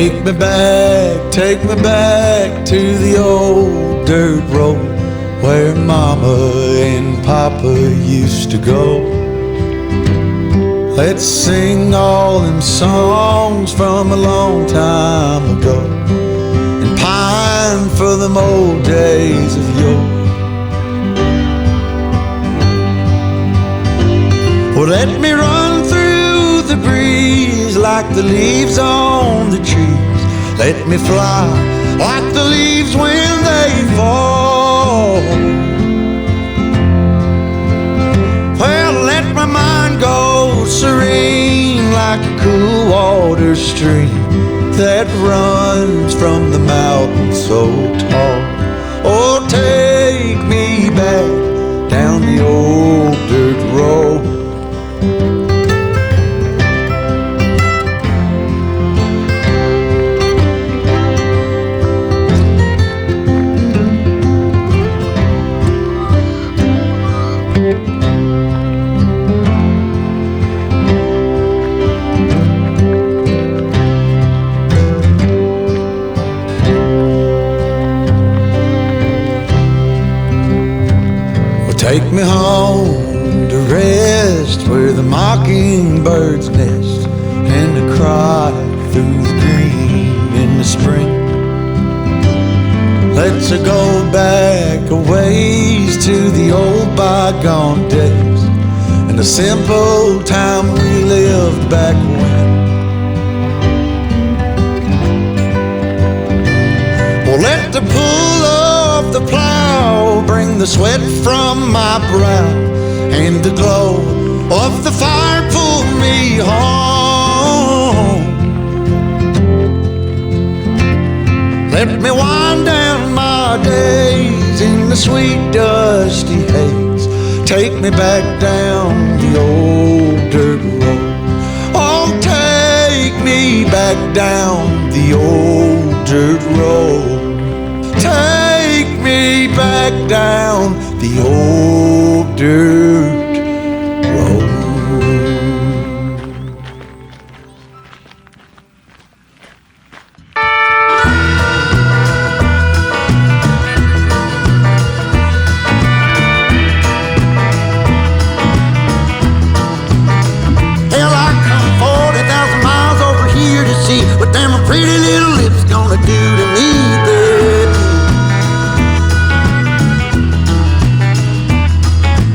Take me back to the old dirt road where Mama and Papa used to go. Let's sing all them songs from a long time ago and pine for them old days of yore. Well, let me run through the breeze like the leaves on the trees. Let me fly like the leaves when they fall. Well, let my mind go serene like a cool water stream that runs from the mountain so tall. Oh, take me back down the old dirt road. Take me home to rest where the mockingbirds nest and to cry through the green in the spring. Let's go back a ways to the old bygone days and the simple time we lived back when. Well, let the pull of the plow bring the sweat from my brow and the glow of the fire pull me home. Let me wind down my days in the sweet dusty haze. Take me back down the old dirt road. Oh, take me back down the old dirt road. Take me back down the old dirt road. Hell, I come 40,000 miles over here to see what them pretty little lips gonna do to me, baby.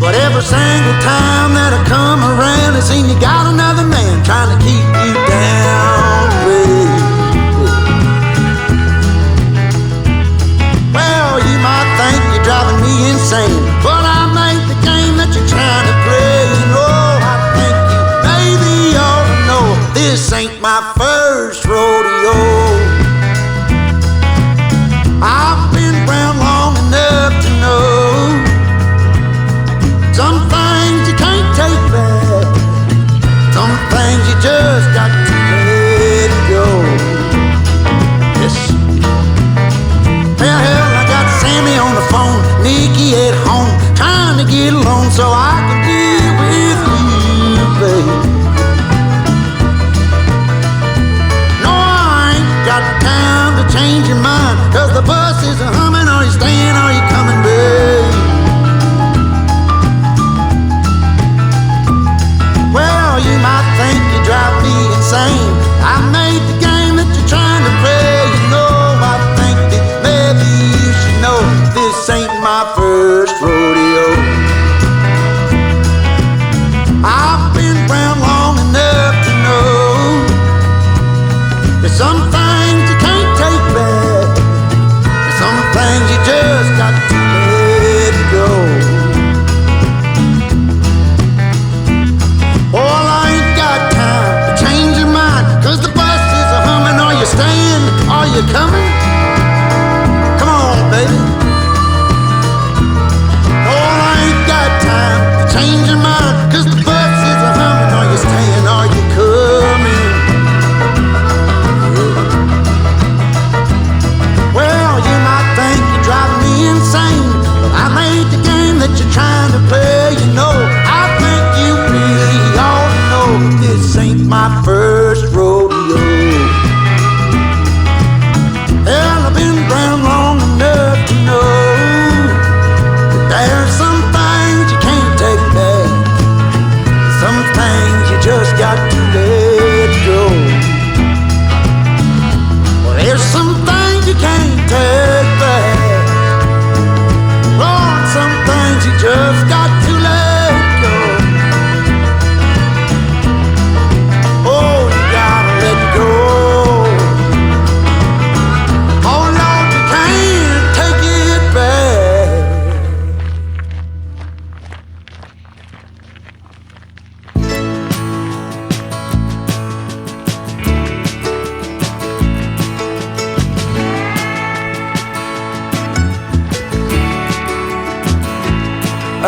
But every single time that I come around, I seen you got another man trying to keep you down, baby. Well, you might think you're driving me insane, but I ain't the game that you're trying to play. You know, I think you maybe ought to know this ain't my first rodeo. I've been around long enough to know some things you can't take back, some things you just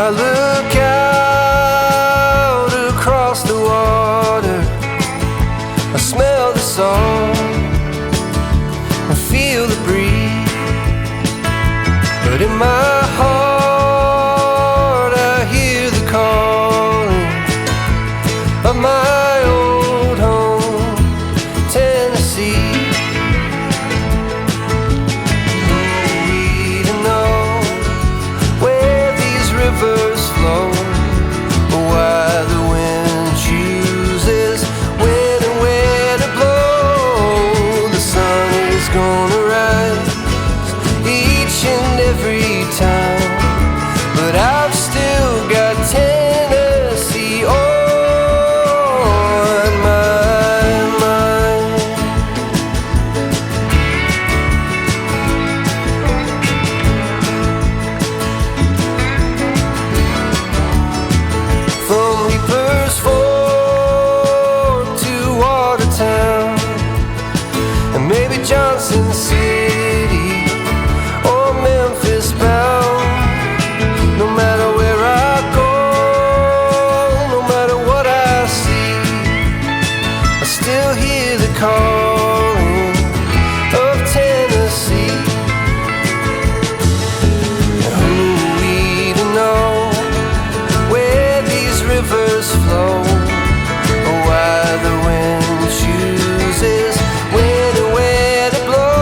I look out across the water, I smell the salt, I feel the breeze, but in my heart I hear the calling of my old home, Tennessee. We don't know where these rivers flow, or why the wind chooses when and where to blow. The sun is gonna rise each and every time, but I've still got Tennessee on my mind. From Reaper's Fork to Watertown, and maybe Johnson City or Memphis bound. No matter where I go, no matter what I see, I still hear the calling of Tennessee. And who we to know where these rivers flow, or why the wind chooses when and where to blow.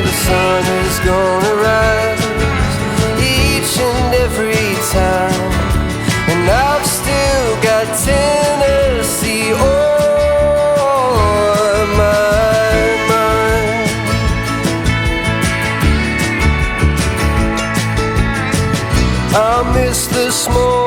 The sun is gonna rise each and every time, and I've still got Tennessee on my mind. I miss the small